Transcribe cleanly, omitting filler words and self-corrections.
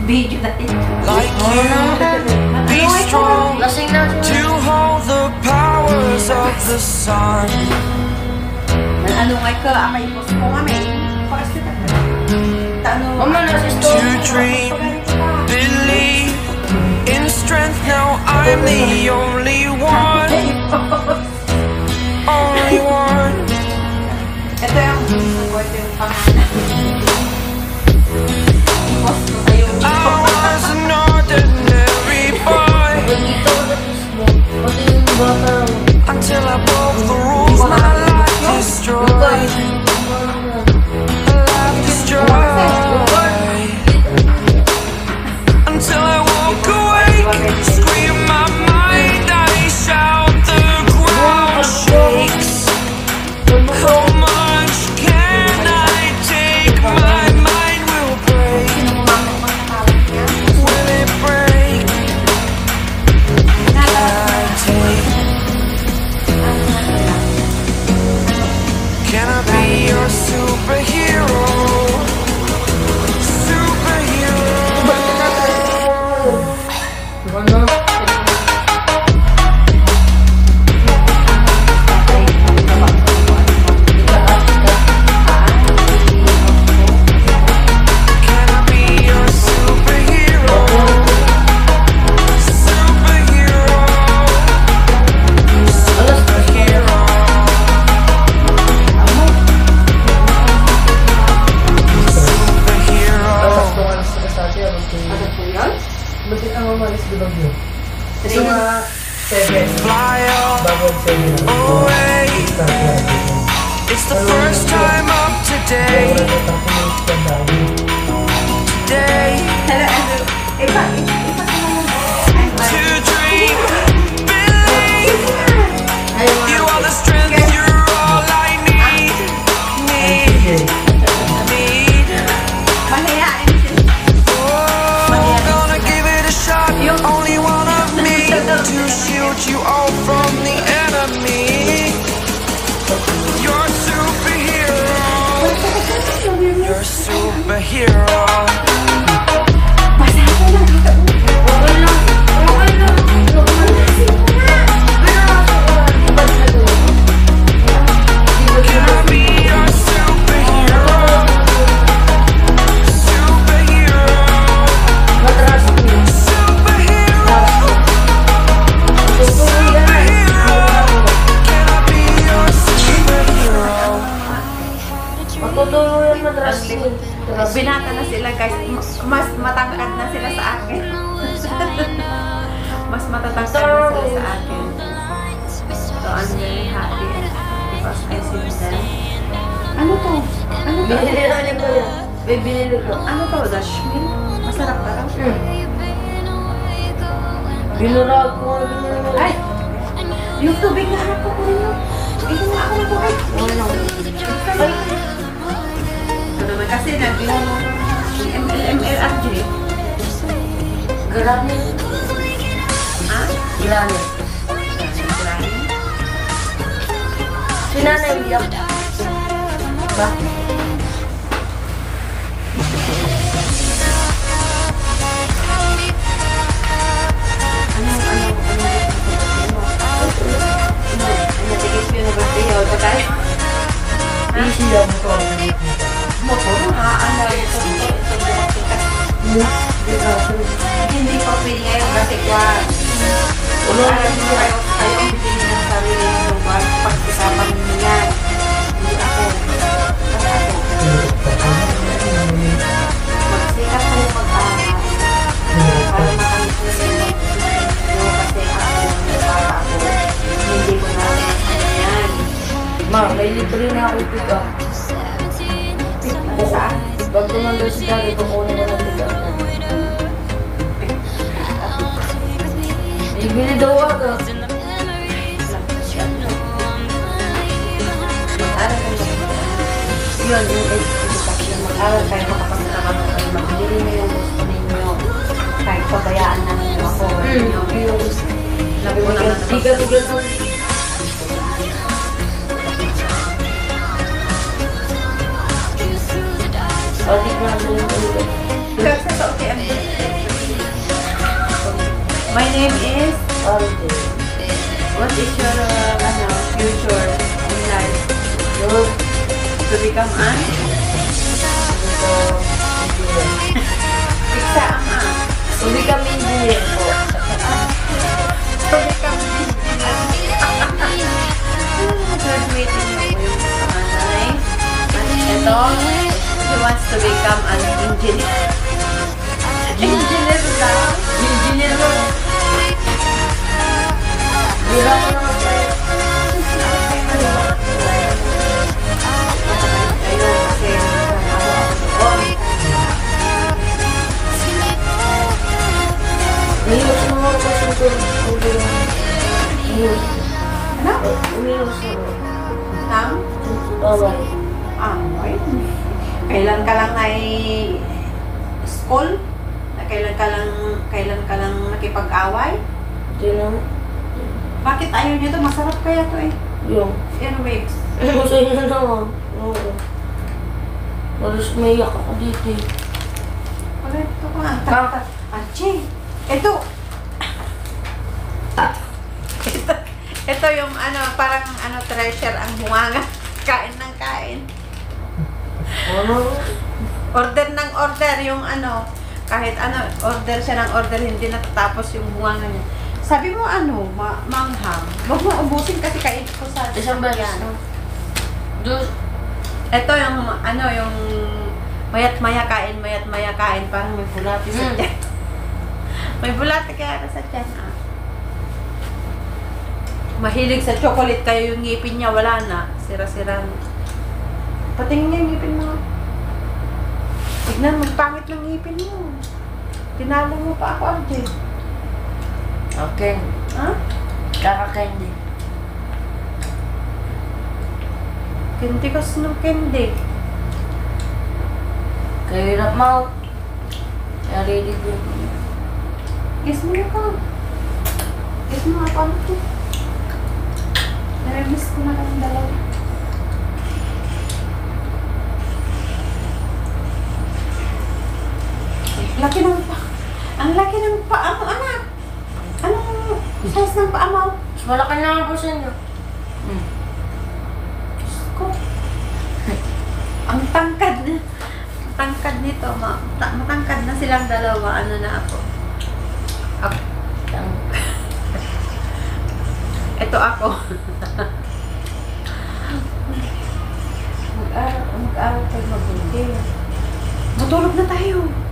Video na ito. Like you, be strong to hold the powers of the sun. Ano nga ka, amay mo sa mga may pakasita ka. To dream, believe in strength. Now I'm the only one. Only one. Ito yung pangalan. I was an ordinary boy until I broke the rules. My life destroyed. Life destroyed. Until I woke awake, scream my mind, I shout, the ground shakes. How much can I take? My mind will break. Will it break? Can I take? Can I be your superhero? Fly away. It's the first time of today. Today. To dream, believe. You are the strength. You're all I need. Oh, gonna give it a shot. Only one of me to shield you all from the enemy. You're a superhero. You're a superhero. Can I be your superhero? Superhero. Binata na sila guys, mas matangkad na sila sa akin. Mas matatangkad na sila sa akin. So I'm very happy because I see them. Ano to? Ano to? Binili ko. Ano to? Dashmin? Masarap ka lang? Binurag ko. Ay! Yung tubig na harap ko ko rin yun. Ito na ako ng tubig. Ay! Kasi MLRJ. Granit. Ha? Granit. Sinanay biyak. Ba? Hindi pa pwede ngayon kasi kwa alam mo kayo bigyan ng sarili ng lugar pagkakapan mo yan. Hindi ako. Magsikat mo mag-aral para makamit mo sila kasi ako para ako hindi ko na yan. Ma, may libre na ako pick up. Saan? Pag tumanda si Gary, kukunin ko na pick up. Ibili daw ako. Yun, yung edukasyon. Mag-aral kayo, makapagtrabaho kayo, magbili nyo yung gusto ninyo. Kahit pabayaan na ninyo ako. Yung labi mo naman na Tiga-tiga sa... O, di ko na yung ulit. Kasi sa okay. Aldi. What is your future in life? Yun. To become an Ito. Engineer. exam Hindi kami engineer po. To become graduating na po yung panganay. At ito, he wants to become an engineer. Engineer daw. Engineer mo. Bila ko naman sa'yo. Ayun, kasi Umilos mo ako kasi ito. Umilos. ano? Umilos mo. Nang? Bye-bye. Ay, kailan ka lang ay school? Kailan ka lang nakipag-away? Hindi na. Bakit ayaw niyo to? Masarap kaya to eh. Yung. Anyways, Masaya na naman. Oo. Malos maiyak ako dito eh. wala ito ko nga. Archie, ito. Ito yung parang treasure ang bunganga. Kain ng kain. Ano? Order ng order yung kahit order siya ng order, hindi natatapos yung bunganga niya. Sabi mo manghang. Huwag mo ubusin kasi kain ko sa Isang beses na. Ito yung yung mayat-maya kain, parang may bulati sa tiyan. May bulati kaya sa tiyan. Mahilig sa chocolate kayo yung ngipin niya, wala na. Sira-sira na. Patingin niya yung ngipin mo. Tignan mo, pangit ng ngipin mo. Tinalo mo pa ako, RJ. Okay. Ha? Kaka-candy. Candy ka snow candy. Kahirap mo. Kaya ready ko. Kiss mo na ka. Kiss mo ako ano to. Nare-miss ko na kayong dalawa. Laki ng pa. Ang laki ng paa mo, anak. Anong size ng paa mo? Mas malaki na ako sa inyo. Diyos ko. Ang tangkad na. Tangkad nito. Matangkad na silang dalawa. Ano na ako. Ito ako. Mag-aral tayo mabuti. Matulog na tayo.